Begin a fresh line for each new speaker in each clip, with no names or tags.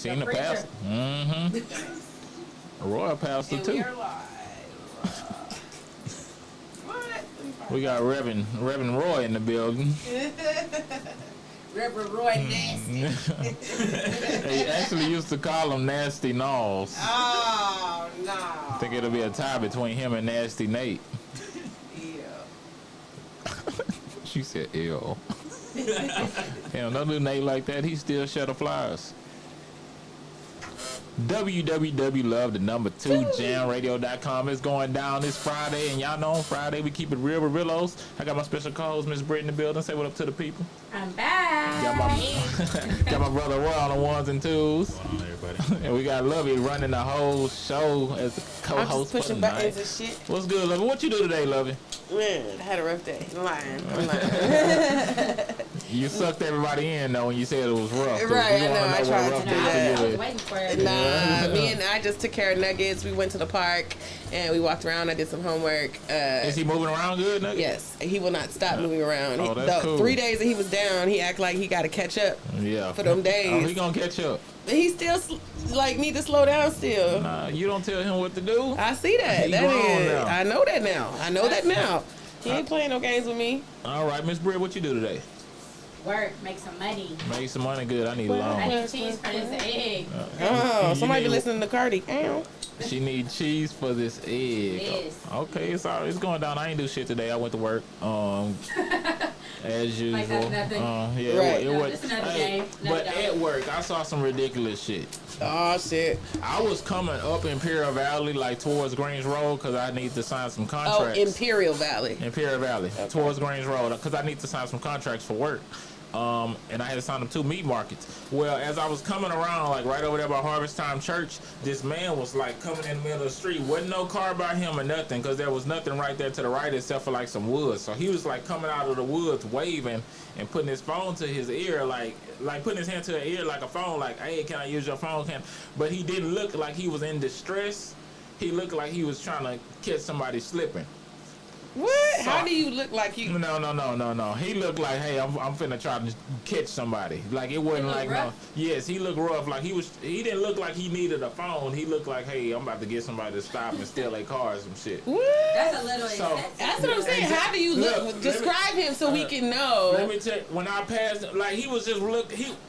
seen the pastor. Mm-hmm. A royal pastor
And
too.
we are live. What?
We got Reverend Roy in the building.
Reverend Roy Nasty.
They actually used to call him Nasty Knowles.
Oh, no.
I think it'll be a tie between him and Nasty Nate.
Yeah.
She said, ew. Damn, don't do Nate like that. He still shed the flies. www.love2jamradio.com is going down this Friday, and y'all know on Friday we keep it real with Rillos. I got my special co-host Miss Britt in the building. Say what up to the people.
I'm back.
Got my brother Roy on the ones and twos.
What's going on, everybody?
And we got Lovey running the whole show as the
I'm
co-host
just
for
pushing
the
buttons
night.
and shit.
What's good, Lovey? What you do today, Lovey?
Man, I had a rough day. I'm lying.
You sucked everybody in though when you said it was rough.
Right,
We
I know,
wanna
I
what
tried to
rough
do
day
that.
for
I
you
was
is.
waiting for it.
Nah, me and I just took care of Nuggets. We went to the park and we walked around. I did some homework.
Is he moving around good, Nugget?
Yes, he will not stop moving around.
Oh, that's cool.
3 days that he was down, he act like he got to catch up
Yeah.
for them days.
Oh, he gonna catch up.
But he still need to slow down still.
Nah, you don't tell him what to do.
I see that.
He
That
grown
is,
now.
I know that now. I know that now. He ain't playing no games with me.
All right, Miss Britt, what you do today?
Work, make some money.
Make some money. Good. I need a
I
loan.
need cheese for this egg.
Oh,
You
somebody be
need-
listening to Cardi. Ow.
She need cheese for this egg.
Yes.
Okay, it's all right. It's going down. I ain't do shit today. I went to work. As usual.
Like that's nothing.
Yeah,
Right.
it
No,
was.
just another
Hey,
day, another
but
day.
at work, I saw some ridiculous shit.
Oh shit.
I was coming up Imperial Valley, like towards Grange Road, because I need to sign some
Oh,
contracts.
Imperial Valley.
Imperial Valley, towards Grange Road, because I need to sign some contracts for work. And I had to sign them 2 meat markets. Well, as I was coming around, like right over there by Harvest Time Church, this man was like coming in the middle of the street. Wasn't no car by him or nothing, because there was nothing right there to the right except for like some woods. So he was like coming out of the woods waving and putting his phone to his ear, like putting his hand to his ear like a phone, like, hey, can I use your phone? But he didn't look like he was in distress. He looked like he was trying to catch somebody slipping.
What?
So-
How do you look like you?
No. He looked like, hey, I'm finna try to catch somebody. Like it wasn't
looked
like
rough?
no. Yes, he looked rough. Like he didn't look like he needed a phone. He looked like, hey, I'm about to get somebody to stop and steal their car or some shit.
What?
That's a little
So-
excessive.
That's what I'm saying. How do you look?
Look, let me-
Describe him so we can know.
Let me tell you, when I passed, like he was just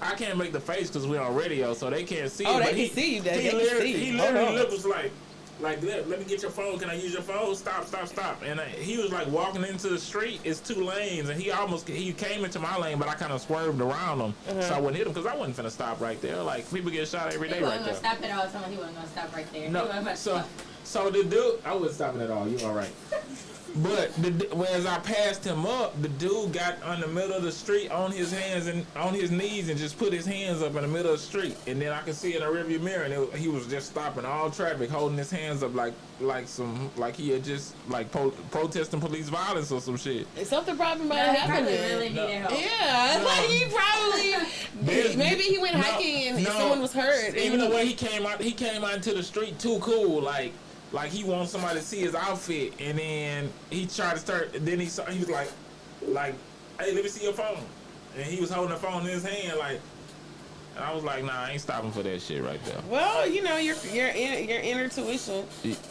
I can't make the face because we're on radio, so they can't see.
Oh,
it,
they
but
can
he,
see you. They
He
can
literally,
see you.
he
Hold
literally
on.
looked was like let me get your phone. Can I use your phone? Stop. And he was like walking into the street. It's 2 lanes, and he came into my lane, but I kind of swerved around him, so I wouldn't hit him because I wasn't finna stop right there. Like people get shot every day
He
right
wasn't
there.
gonna stop at all. Someone he wasn't gonna stop right there. He
No,
wasn't about to stop.
so the dude, I wasn't stopping at all. You all right? But as I passed him up, the dude got on the middle of the street on his hands and on his knees and just put his hands up in the middle of the street. And then I could see in the rearview mirror, and he was just stopping all traffic, holding his hands up like he had just like protesting police violence or some shit.
Is something probably
No,
might
he
have
probably
happened.
really
No.
needed help.
Yeah,
No.
like he probably maybe he went
No,
hiking and
no.
someone was hurt.
Even the way he came out into the street too cool, like he wants somebody to see his outfit, and then he tried to start. Then he was like, hey, let me see your phone, and he was holding the phone in his hand, like. And I was like, nah, I ain't stopping for that shit right there.
Well, you know your inner tuition.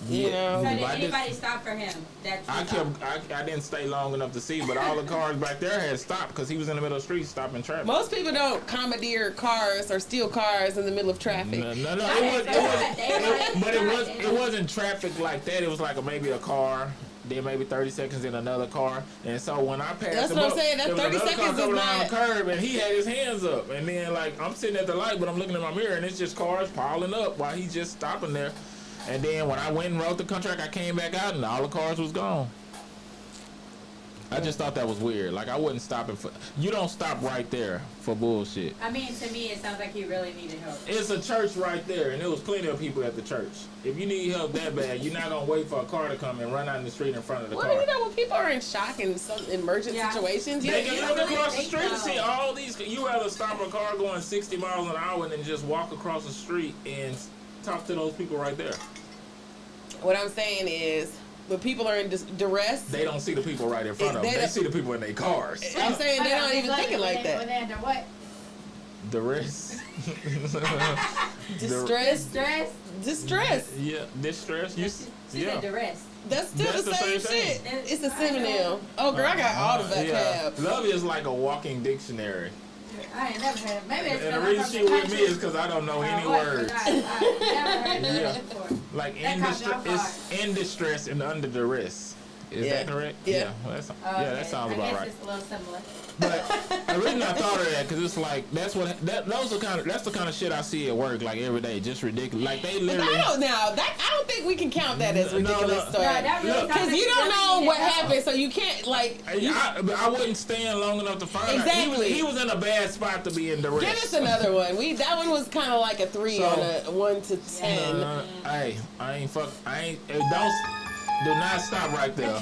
You know.
So
I
did
just-
anybody stop for him?
I didn't stay long enough to see, but all the cars back there had stopped because he was in the middle of the street stopping traffic.
Most people don't commandeer cars or steal cars in the middle of traffic.
No,
But
it wasn't traffic like that. It was like maybe a car, then maybe 30 seconds in another car, and so when I passed,
That's
him
what I'm
up,
saying, that
there was
30
another
seconds
car
is
coming around
not-
the curb, and he had his hands up, and then like I'm sitting at the light, but I'm looking in my mirror, and it's just cars piling up while he's just stopping there, and then when I went and wrote the contract, I came back out, and all the cars was gone. I just thought that was weird. Like I wasn't stopping for. You don't stop right there for bullshit.
I mean, to me, it sounds like he really needed help.
It's a church right there, and there was plenty of people at the church. If you need help that bad, you're not gonna wait for a car to come and run out in the street in front of the
Well,
car.
you know, when people are in shock in some emergent
Yeah.
situations,
They
you
can
know,
look across the
think
street and
so.
see all these. You rather stop a car going 60 miles an hour than just walk across the street and talk to those people right there.
what I'm saying is, when people are in duress,
They don't see the people right in front of them. They see the people in their cars.
I'm saying they're not even thinking like
When
that.
they under what?
Duress.
Distress.
Stress.
Distress.
Yeah, distress. You,
She
yeah.
said duress.
That's still
That's
the
the
same
same
shit.
thing.
It's a synonym. Oh, girl, I got all the
Yeah.
vocab.
Love is like a walking dictionary.
I ain't never heard of. Maybe it's
And the
because
reason
I'm
she
from the
with me
country.
is because I don't know any
What?
words.
I never heard of
Yeah.
that before.
Like
That
in
caught me
distress,
off
it's in distress and under duress. Is
Yeah.
that correct?
Yeah.
Well, that's,
Oh,
yeah,
okay.
that sounds
I
about
guess
right.
it's a little similar.
But the reason I thought of that because it's like that's the kind of shit I see at work like every day, just ridiculous. Like they
But
literally.
I don't think we can count that as
No,
ridiculous
no.
No,
story.
that really
Look,
sounds
Because
like
you don't
really
know
need
what
help.
happened, so you can't like.
I wouldn't stand long enough to find out.
Exactly.
He was in a bad spot to be in duress.
Give us another one. That one was kind of like a 3
So-
on a 1 to 10.
Hey, do not stop right there.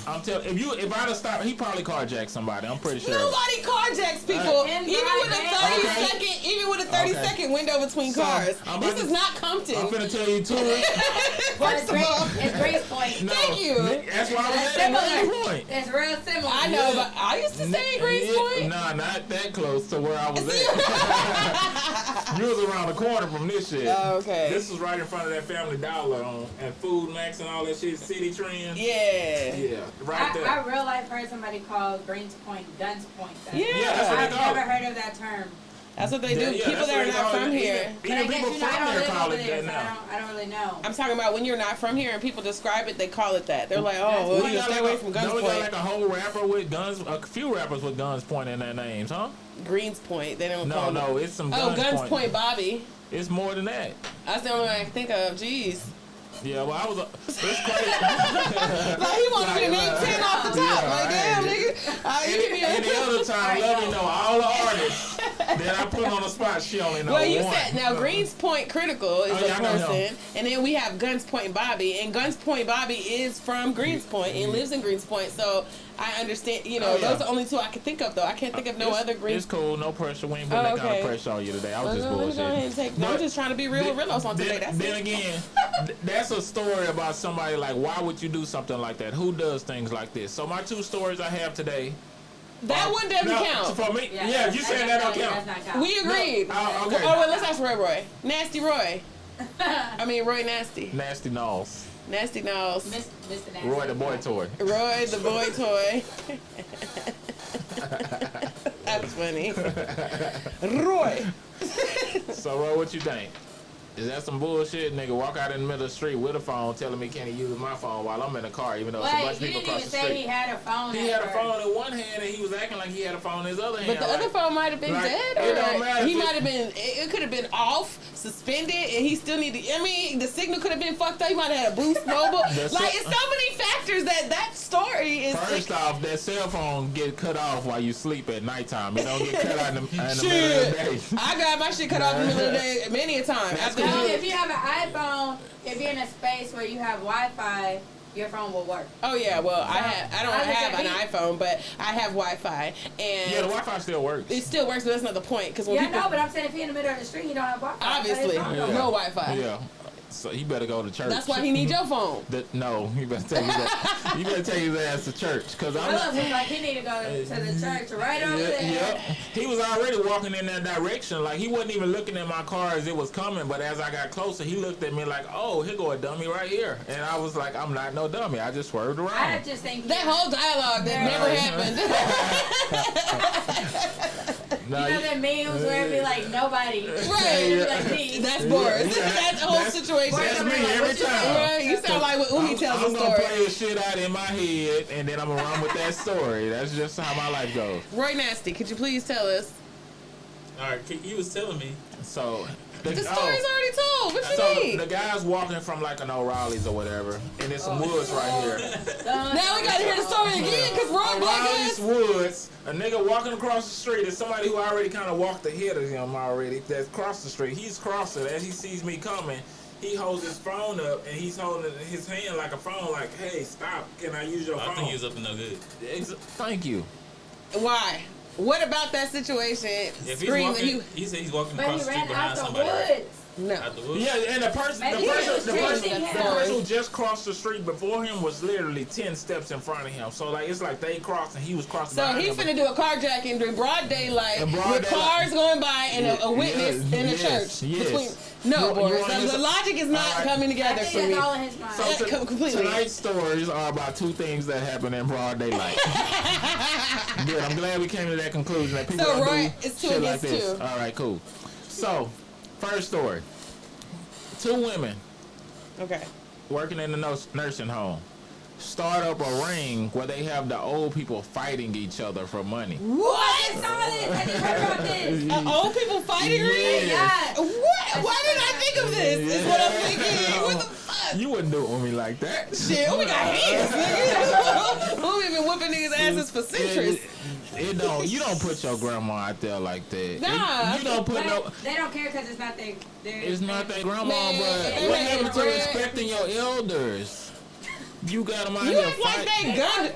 I'm telling if I'd have stopped, he probably carjacked somebody. I'm pretty sure.
Nobody carjacks people,
In
even
my
with a
day.
30
Okay.
second, even with a 30
Okay.
second window between
So,
cars.
I'm
This
about
is
to-
not Compton.
I'm finna tell you too.
But
First of all,
it's Grace Point.
No,
Thank you.
That's why I was
That's
at that
similar.
point.
It's real similar.
I know, but I used to stay in Grace Point.
Nah, not that close to where I was at. You was around the corner from this shit.
Oh, okay.
This was right in front of that Family Dollar and Food Max and all that shit, City Trend.
Yeah.
Yeah, right there.
I real life heard somebody call Greens Point Guns Point.
Yeah.
that's what they
I've
call
never
it.
heard of that term.
That's what they do.
Yeah,
People
that's
that
what
are
they
not
call
from
it.
here.
But
Even
I guess
people
you know, I
from
don't
there
live
call
over
it
there,
that
so
now.
I don't really know.
I'm talking about when you're not from here and people describe it, they call it that. They're like, oh,
That's
well,
We
you
got
stay
like
away
a-
from
don't
Guns
we got
Point.
like a whole rapper with guns, a few rappers with guns pointing in their names, huh?
Greens Point. They don't
No,
call
no,
it.
it's some
Oh,
guns
Guns Point Bobby.
It's more than that.
That's the only one I can think of. Jeez.
Yeah, well, I was. It's crazy.
Like, he wanted me to name 10 off the top.
Yeah,
Like, damn, nigga. You give me
Any
a...
other time, let me know all the artists that I put on the spot. She only know
Well, you
one.
said, now, Greens Point Critical is
Oh, yeah,
a
I know him.
person. And then we have Guns Point Bobby. And Guns Point Bobby is from Greens Point and lives in Greens Point. So I understand, you know,
Oh, yeah.
those are the only two I can think of, though. I can't think of no
It's-
other Greens.
It's cool, no pressure. We ain't putting that kind
okay.
of pressure on you today. I was just
Let me go ahead and
bullshitting.
take. No, I'm
But
just trying to be real with Rillos on today. That's
then
it.
again, that's a story about somebody like, why would you do something like that? Who does things like this? So my 2 stories I have today.
That one doesn't
No,
count.
For me, yeah, you saying that don't count.
That's not count.
We agreed.
Okay.
Oh, wait, let's ask Roy. Nasty Roy. I mean, Roy Nasty.
Nasty Knowles.
Nasty Knowles.
Mr. Nasty.
Roy the boy toy.
Roy the boy toy. That's funny. Roy.
So, Roy, what you think? Is that some bullshit? Nigga walk out in the middle of the street with a phone telling me can he use my phone while I'm in the car, even though it's a bunch
Wait,
of
you
people
didn't even
across the
say
street.
he had a phone.
He had a phone in one hand and he was acting like he had a phone in his other hand.
But the other
like-
phone might have been
like,
dead,
it don't
or
matter
he
if it-
might have been. It could have been off, suspended, and he still needed. I mean, the signal could have been fucked up. He might have had a Boost Mobile.
That's
Like,
it.
it's so many factors that story is.
First off, that cell phone get cut off while you sleep at nighttime. It don't get cut out in the middle of the
Shit,
day.
I got my shit cut off in the middle of the day many a time. After
No,
you-
if you have an iPhone, if you're in a space where you have Wi-Fi, your phone will work.
Oh yeah, well I don't
I look
have
at
an
me.
iPhone, but I have Wi-Fi, and
Yeah, the Wi-Fi still works.
it still works. But that's not the point, because when
Yeah,
people
no, but I'm saying if you're in the middle of the street, you don't have Wi-Fi.
obviously
Your phone
Yeah.
don't
no
work.
Wi-Fi.
Yeah. So he better go to church.
That's why he needs your phone.
No, you better take his ass. You better take his ass to church, cause I'm.
Willis was like he need to go to the church right over
Yeah,
there.
yep. He was already walking in that direction. Like he wasn't even looking at my car as it was coming. But as I got closer, he looked at me like, "Oh, here go a dummy right here." And I was like, "I'm not no dummy. I just swerved
I
around."
just think
That whole dialogue that
Yeah.
never happened.
No,
you know that memes where it be like nobody.
Right.
It be like me.
That's Boris.
Yeah,
That's the whole situation.
That's me
Like,
every
what you
time.
Right, you sound like when Umi tells
I'm
a
gonna
story.
play the shit out in my head, and then I'm gonna run with that story. That's just how my life goes.
Roy Nasty, could you please tell us?
All right, you was telling me.
So
The story's already told. What you
So
mean?
the guy's walking from like an O'Reilly's or whatever, and there's some woods right here.
Now we gotta hear the story again, because Roy
O'Reilly's
Black
Woods, a nigga walking across the street is somebody who already kind of walked ahead of him already. That's crossed the street. He's crossing. As he sees me coming, he holds his phone up and he's holding his hand like a phone, like, "Hey, stop! Can I use your
I
phone?"
think he was up to no good.
Thank you.
Why? What about that situation?
If he's
Scream that
walking, he said he's walking
But
across
he
the street
ran
behind
out the
somebody.
woods.
No.
Out the woods?
Yeah, and the person
Maybe he was chasing him.
who just crossed the street before him was literally 10 steps in front of him. So like it's like they crossed and he was crossing.
So
behind
he
him.
finna do a carjacking during broad daylight
In broad
with
daylight.
cars going by and a witness
Yes,
in the
yes,
church.
yes.
No,
You
Boris,
wanna
the
listen-
logic is not
All right.
coming
I
together
think
for me.
that's all in his mind.
So
completely.
Tonight's stories are about two things that happen in broad daylight. Good. I'm glad we came to that conclusion that people
So,
don't
Roy,
do
it's two
shit like
against
this.
two.
All right, cool. So, first story: 2 women
Okay.
working in the nursing home start up a ring where they have the old people fighting each other for money.
What?
I saw this. I just heard about this.
Old people fighting
Yeah.
ring?
Yeah.
What? Why didn't I think of this? Is what I'm thinking. What the fuck?
You wouldn't do it with me like that.
Shit, we got hands, nigga. We've been whooping niggas' asses for centuries.
It don't. You don't put your grandma out there like that.
Nah.
You don't put no.
But they don't care because it's not their.
It's not that grandma,
Man,
but
they
what
make
happened to
bread.
respecting your elders? You got them out
You
here
act like
fighting.
they gun.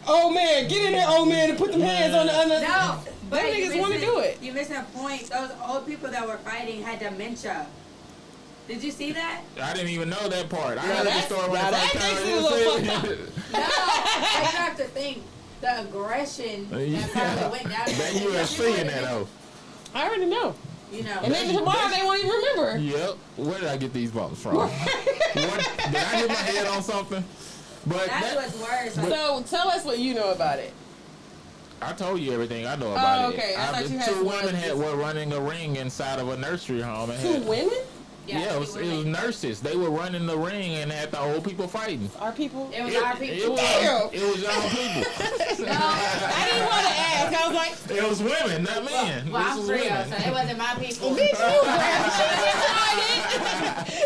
Oh man, get in there, old man, and put them hands on the.
No, but
Them
you're
niggas want to
missing-
do it.
You're missing a point. Those old people that were fighting had dementia. Did you see that?
I didn't even know that part. I
Now
heard the
that's-
story when
now
the
that
first time
makes it a
you
little
said
fucked
it.
No, I have to think the aggression that probably went down.
That UFC in that though.
I already know.
You know.
And then tomorrow they won't even remember.
Yep. Where did I get these bumps from? What? Did I hit my head on something? But
That's
that,
what's worse. Like,
So tell us what you know about it.
I told you everything I know about
Oh, okay. I thought you had
2
some
women
more.
were running a ring inside of a nursery home. And
2
had,
women?
yeah, it was nurses. They were running the ring and had the old people fighting.
Our people?
it was our
It
people.
was,
Damn.
it was young people.
No,
I didn't want to ask. I was like,
It was women, not men.
well,
This
I'm
was
Frio,
women.
so it wasn't my people.
me too, Brad.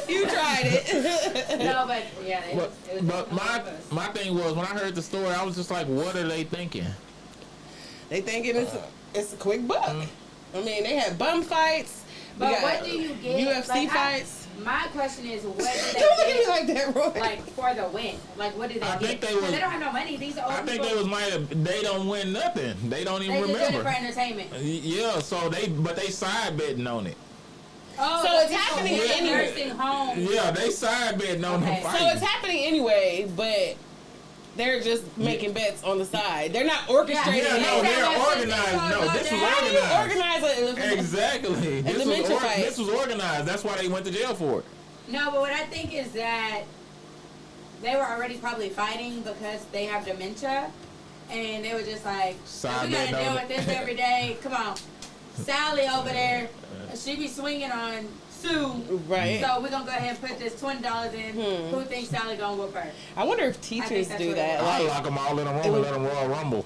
You tried it.
No, but yeah, it was
But
all
my
of us.
my thing was when I heard the story, I was just like, what are they thinking?
They thinking it's a quick buck. I mean, they had bum fights. We
But
got
what do you get?
UFC
like,
fights.
My question is, what do
Don't look at me
they
like that, Roy.
get, like, for the win? Like, what do they
I
get?
think they
'Cause
was-
they don't have no money. These old
I think
people,
they was they don't win nothing. They don't
they
even
just do it for
remember.
entertainment.
Yeah, so they side betting on it.
Oh,
So
the
it's
people
happening
in the
anyway.
nursing home.
Yeah, they side betting on
Okay.
the
So
fight.
it's happening anyway, but they're just making bets on the side. They're not orchestrating
Yeah,
it.
no, they're
That's
organized. No, this was
How do you
organized.
organize a
Exactly.
dementia fight.
This was organized. That's why they went to jail for it.
No, but what I think is that they were already probably fighting because they have dementia, and they were just like,
Side
we gotta
bet
deal
on
with
it.
this every day. Come on, Sally over there, she be swinging on Sue.
Right.
So we're gonna go ahead and put this $20 in. Who thinks Sally gonna whoop her?
I wonder if
I
teachers
think that's
do
what it
that.
was.
I
Like,
lock them all in a room and let them Royal Rumble.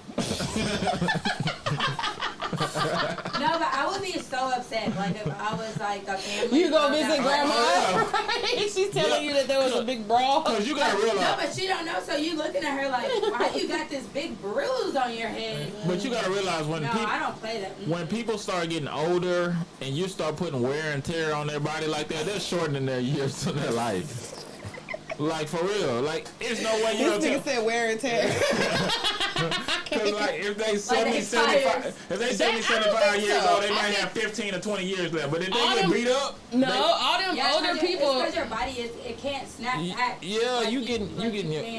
No, but I would be so upset. Like if I was like a family.
you go
of that-
visit grandma,
Oh,
right? She's telling you that there was a big brawl.
Because you got to
No,
realize.
but she don't know. So you looking at her like, why you got this big bruise on your head?
But you got to realize when
No,
people.
I don't play that.
When people start getting older and you start putting wear and tear on their body like that, they're shortening their years to their life. Like for real. Like there's no way you
This
don't
nigga said wear and tear.
Because like if they 70,
they
75,
tires.
if they 70,
I don't
75
think
years
so.
old, they
I
might
think-
have 15 or 20 years left. But if they
All
get
them-
beat up,
No,
they-
all them
Yeah,
older people.
Because your body it can't snap back.
yeah,
like
you getting
can.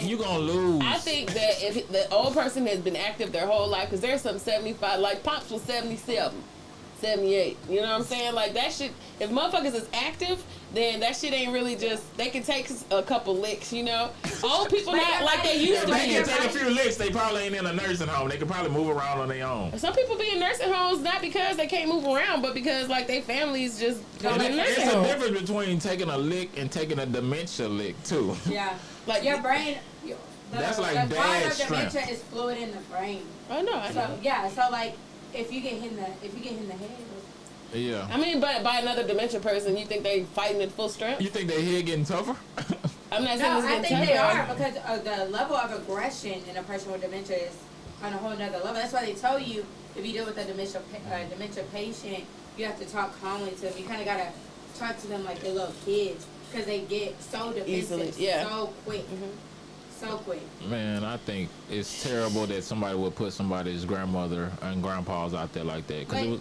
you gonna lose.
I think that if the old person has been active their whole life, because there's some 75, like Pops was 77, 78. You know what I'm saying? Like that shit, if motherfuckers is active, then that shit ain't really just, they can take a couple licks, you know? Old people
But
not
your
like they
body-
used
If
to
they
be.
can take a few licks, they probably ain't in a nursing home. They can probably move around on their own.
Some people be in nursing homes not because they can't move around, but because like their families just go
And
in nursing
it's a
homes.
difference between taking a lick and taking a dementia lick too.
Yeah.
Like
Your brain.
That's like
the part
dad
of dementia
strength.
is fluid in the brain.
Oh no, I know.
So yeah. So like, if you get hit in the head.
Yeah.
I mean, but by another dementia person, you think they fighting at full strength?
You think their head getting tougher?
I'm not saying
No,
it's
I
getting
think they
tougher.
are because the level of aggression in a person with dementia is on a whole nother level. That's why they tell you if you deal with a dementia patient, you have to talk calmly to them. You kind of gotta talk to them like they're little kids because they get so defensive
Easily, yeah.
so quick. So quick.
Man, I think it's terrible that somebody would put somebody's grandmother and grandpas out there like that because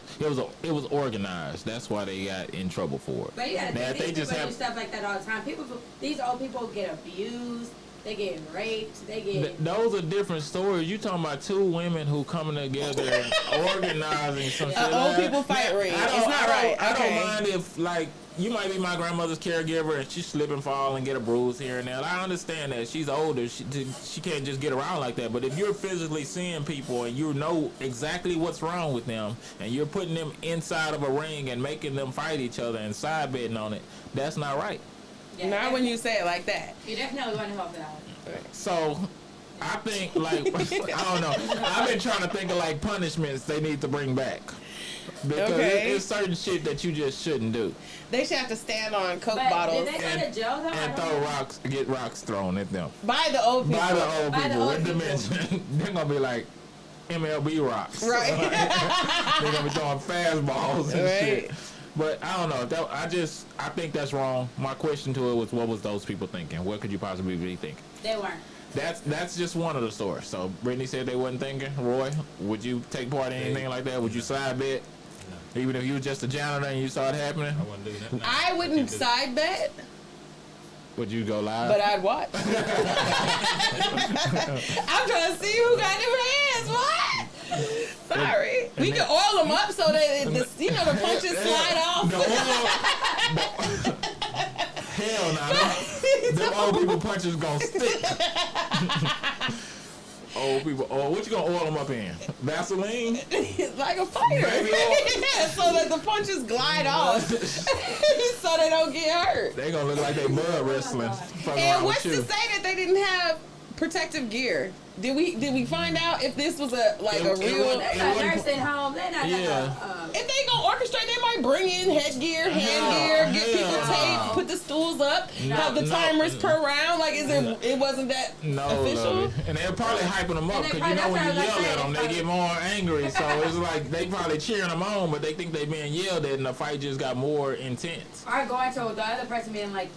it was organized. That's why they got in trouble for it.
But you gotta
Now,
think, these people do stuff like that all the time. These old people get abused. They get raped. They get.
Those are different stories. You talking about two women who coming together and organizing some shit.
Old people fight rape. It's not right.
I
Okay.
don't mind if, like, you might be my grandmother's caregiver and she slip and fall and get a bruise here and there. I understand that. She's older. She can't just get around like that. But if you're physically seeing people and you know exactly what's wrong with them and you're putting them inside of a ring and making them fight each other and side betting on it, that's not right.
Yeah,
Not when you say it like that.
You definitely want to help it out.
So, I think, like, I don't know. I've been trying to think of, like, punishments they need to bring back. Because
Okay.
it's certain shit that you just shouldn't do.
They should have to stand on Coke
But
bottles
did they go to jail though? I
And
don't
throw
know.
rocks, get rocks thrown at them.
by the old people.
By the old
By the
people
old
with
people.
dementia. They're going to be like MLB rocks.
Right.
They're going to be throwing fastballs and
Right.
shit. But I don't know. I think that's wrong. My question to it was, what was those people thinking? What could you possibly be thinking?
They weren't.
That's just one of the stories. So Brittany said they wasn't thinking. Roy, would you take part in anything like that? Would you side bet? Even if you were just a janitor and you saw it happening?
I wouldn't do that.
I wouldn't side bet,
Would you go live?
but I'd watch. I'm trying to see who got them hands. What? Sorry. We can oil them up so that the punches slide off.
Hell no. Them old people punches gonna stick. Old people. Oh, what you gonna oil them up in? Vaseline?
Like a fighter.
Baby oil.
Yeah, so that the punches glide off. So they don't get hurt.
They gonna look like they mud wrestling. Fucking
And
around
what's
with
to
you.
say that they didn't have protective gear? Did we find out if this was a
It
real?
wasn't-
They're
It
not
wasn't-
nursing home. They're not.
Yeah.
If they gonna orchestrate, they might bring in headgear, hand gear, get people
hell.
taped, put the stools up, have the
no.
timers per round. Like, it wasn't that
No,
official?
lovely. And they're probably hyping them up
And they
because you know when you
probably-
yell at them, they
that's
get more angry. So it's like they probably cheering them on, but they think they being yelled at, and the fight just got more intense.
Or going to the other person being like,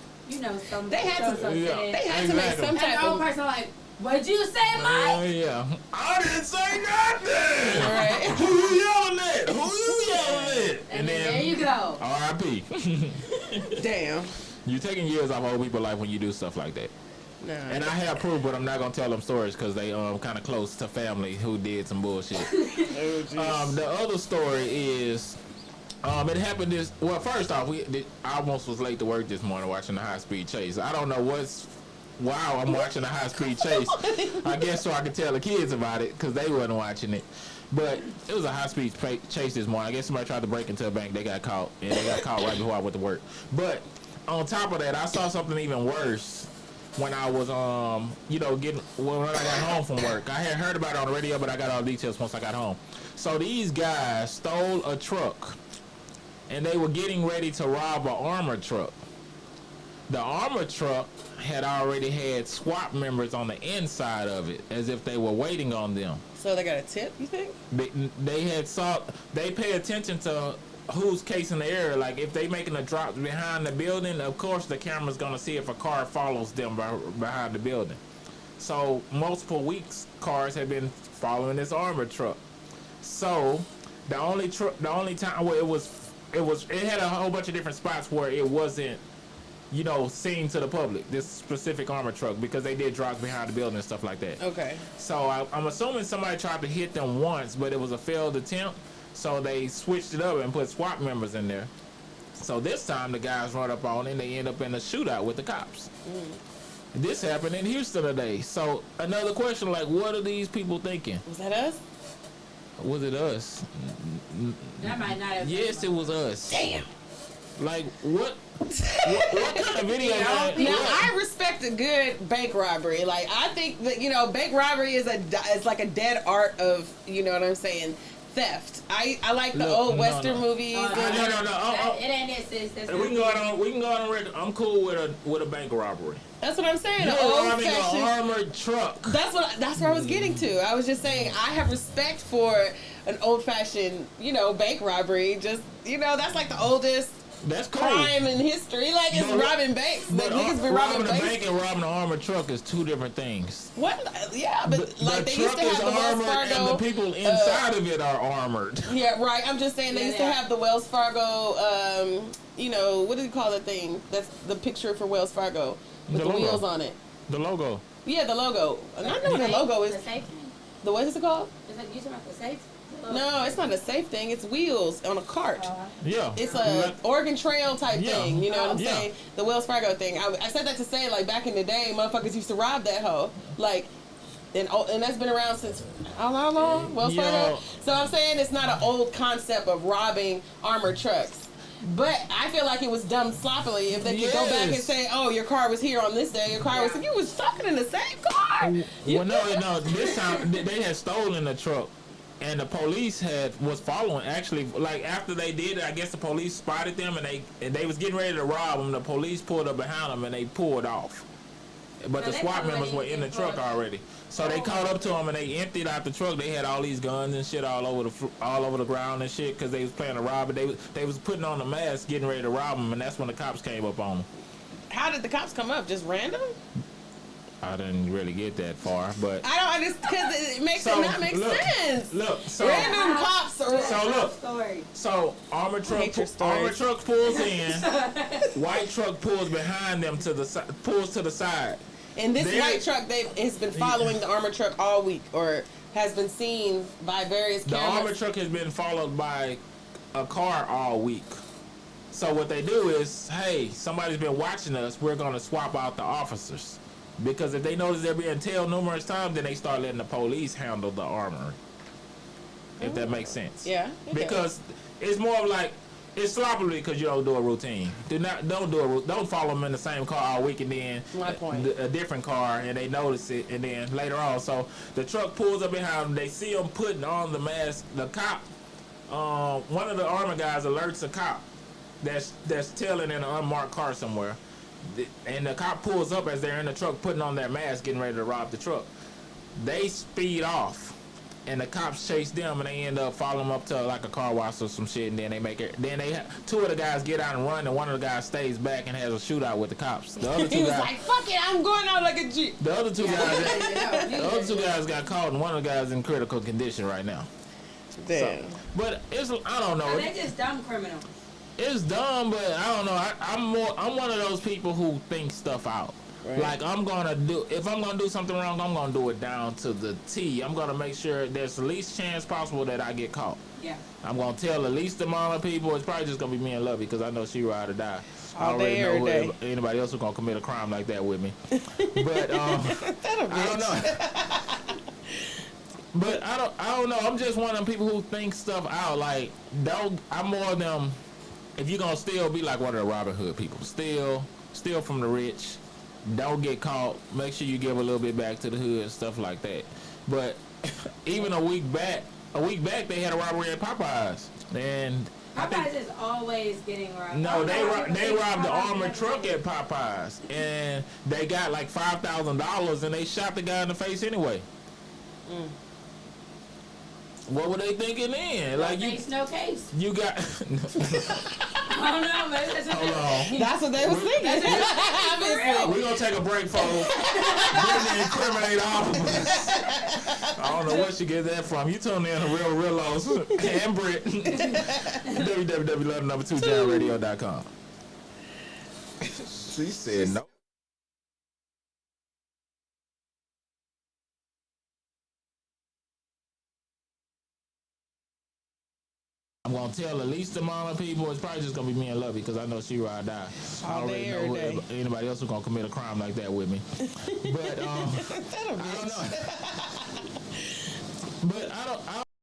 some.
They had to-
Yeah.
They had to make
Exactly.
some
And
type
the old
of
person like, what'd you say, Mike?
Yeah. I didn't say nothing.
right.
Who you yelling at? Who you yelling at?
And then there you go.
R.I.P.
Damn.
You're taking years off old people's life when you do stuff like that.
Nah.
And I have proof, but I'm not gonna tell them stories because they kind of close to family who did some bullshit. The other story is, it happened first off, I almost was late to work this morning watching the high speed chase. I don't know wow, I'm watching the high speed chase. I guess so I could tell the kids about it because they wasn't watching it. But it was a high speed chase this morning. I guess somebody tried to break into a bank. They got caught, and they got caught right before I went to work. But on top of that, I saw something even worse when I was, when I got home from work. I had heard about it on the radio, but I got all the details once I got home. So these guys stole a truck, and they were getting ready to rob an armored truck. The armored truck had already had SWAT members on the inside of it, as if they were waiting on them.
So they got a tip, you think?
They pay attention to who's casing the area. Like if they making a drop behind the building, of course the camera's gonna see if a car follows them behind the building. So multiple weeks, cars have been following this armored truck. So the only time where it had a whole bunch of different spots where it wasn't, seen to the public, this specific armored truck, because they did drops behind the building and stuff like that.
Okay.
So I'm assuming somebody tried to hit them once, but it was a failed attempt. So they switched it up and put SWAT members in there. So this time the guys run up on it and they end up in a shootout with the cops. This happened in Houston today. So another question, like, what are these people thinking?
Was that us?
Was it us?
That might not have been.
Yes, it was us.
Damn.
Like, what kind of video?
Yeah,
man?
Now
What?
I respect a good bank robbery. Like I think that bank robbery is like a dead art of what I'm saying, theft. I like the
Look,
old
no,
Western
no.
movies.
No.
It ain't it, sis. That's
We can go out on record. I'm cool with a bank robbery.
That's what I'm saying.
You're
An old
robbing an
fashioned.
armored truck.
That's where I was getting to. I was just saying I have respect for an old fashioned bank robbery. Just that's like the oldest
That's cool.
crime in history. Like it's
But-
robbing banks. The
But
niggas been
robbing
robbing
a
banks.
bank and robbing an armored truck is two different things.
What? Yeah, but like
the
they used
truck
to
is
have the Wells
armored and
Fargo.
the people inside of it are armored.
Yeah, right. I'm just saying they
Yeah,
used to
they are.
have the Wells Fargo. You know, what do you call that thing? That's the picture for Wells Fargo with
The
the
logo.
wheels on it.
The logo.
Yeah, the logo. And I know what the logo is.
The safe thing.
The what is it called?
Is that you talking about the safe?
No, it's not a safe thing. It's wheels on a cart.
Yeah.
It's a Oregon Trail type
Yeah.
thing, you know what I'm
Yeah.
saying? The Wells Fargo thing. I said that to say, like, back in the day, motherfuckers used to rob that hoe. Like, and that's been around since, how long? Wells
Yeah.
Fargo? So I'm saying it's not an old concept of robbing armored trucks. But I feel like it was done sloppily if they could go back and
Yes.
say, oh, your car was here on this day, your car was, you was fucking in the same car.
Well, no. This time they had stolen the truck, and the police was following. Actually, like after they did it, I guess the police spotted them, and they was getting ready to rob them. The police pulled up behind them, and they pulled off. But
So
the
they
SWAT
probably
members were in the
didn't
truck
pull-
already, so they caught up to them and they emptied out the truck. They had all these guns and shit all over the ground and shit because they was planning to rob it. They was putting on the mask, getting ready to rob them, and that's when the cops came up on them.
How did the cops come up? Just random?
I didn't really get that far, but
I don't understand, because it makes
So,
it not make
look,
sense.
look, so
Random cops are.
So look.
Story.
So armored truck
hate your stories.
pulls in, white truck pulls behind them pulls to the side.
And this
There-
white truck has been following the armored truck all week, or has been seen by various
The
cameras.
armored truck has been followed by a car all week. So what they do is, hey, somebody's been watching us. We're gonna swap out the officers because if they notice they're being tailed numerous times, then they start letting the police handle the armory. If that makes sense.
Yeah, it
Because it's more of like it's sloppily because you don't do a routine. Don't follow them in the same car all week and then
My point.
a different car and they notice it and then later on. So the truck pulls up behind them. They see them putting on the mask. The cop, one of the armor guys alerts a cop that's tailing in an unmarked car somewhere. And the cop pulls up as they're in the truck putting on their mask, getting ready to rob the truck. They speed off. And the cops chase them, and they end up following them up to like a car wash or some shit. And then they make it. Then two of the guys get out and run, and one of the guys stays back and has a shootout with the cops. The other
He
two
was
guys,
like, "Fuck it, I'm going out like a G."
the other two guys,
The
the other two guys got caught, and one of the guys in critical condition right now.
Damn.
But I don't know.
They're just dumb criminals.
It's dumb, but I don't know. I'm one of those people who think stuff out.
Right.
Like if I'm gonna do something wrong, I'm gonna do it down to the T. I'm gonna make sure there's the least chance possible that I get caught.
Yeah.
I'm gonna tell the least amount of people. It's probably just gonna be me and Lovey because I know she ride or die. I
All
already
day,
know
every
who
day.
anybody else who's gonna commit a crime like that with me. But I don't know. But I don't know. I'm just one of them people who think stuff out. Like I'm more of them. If you're gonna steal, be like one of the Robin Hood people. Steal from the rich. Don't get caught. Make sure you give a little bit back to the hood and stuff like that. But even a week back they had a robbery at Popeyes, and I think
Popeyes is always getting robbed.
no, they robbed the armored truck at Popeyes, and they got like $5,000, and they shot the guy in the face anyway. What were they thinking then? Like
Face, no case.
you got.
I don't know, maybe that's what
Hold on.
That's what they was thinking. Obviously.
We're gonna take a break, folks. Brittany incriminate all of us. I don't know where she gets that from. You tune in to Real Relos and Britt. www.number2jamradio.com. She said no. I'm gonna tell the least amount of people. It's probably just gonna be me and Lovey because I know she ride or die. I
All
already
day,
know
every day.
anybody else who's gonna commit a crime like that with me. But I don't know. But I don't.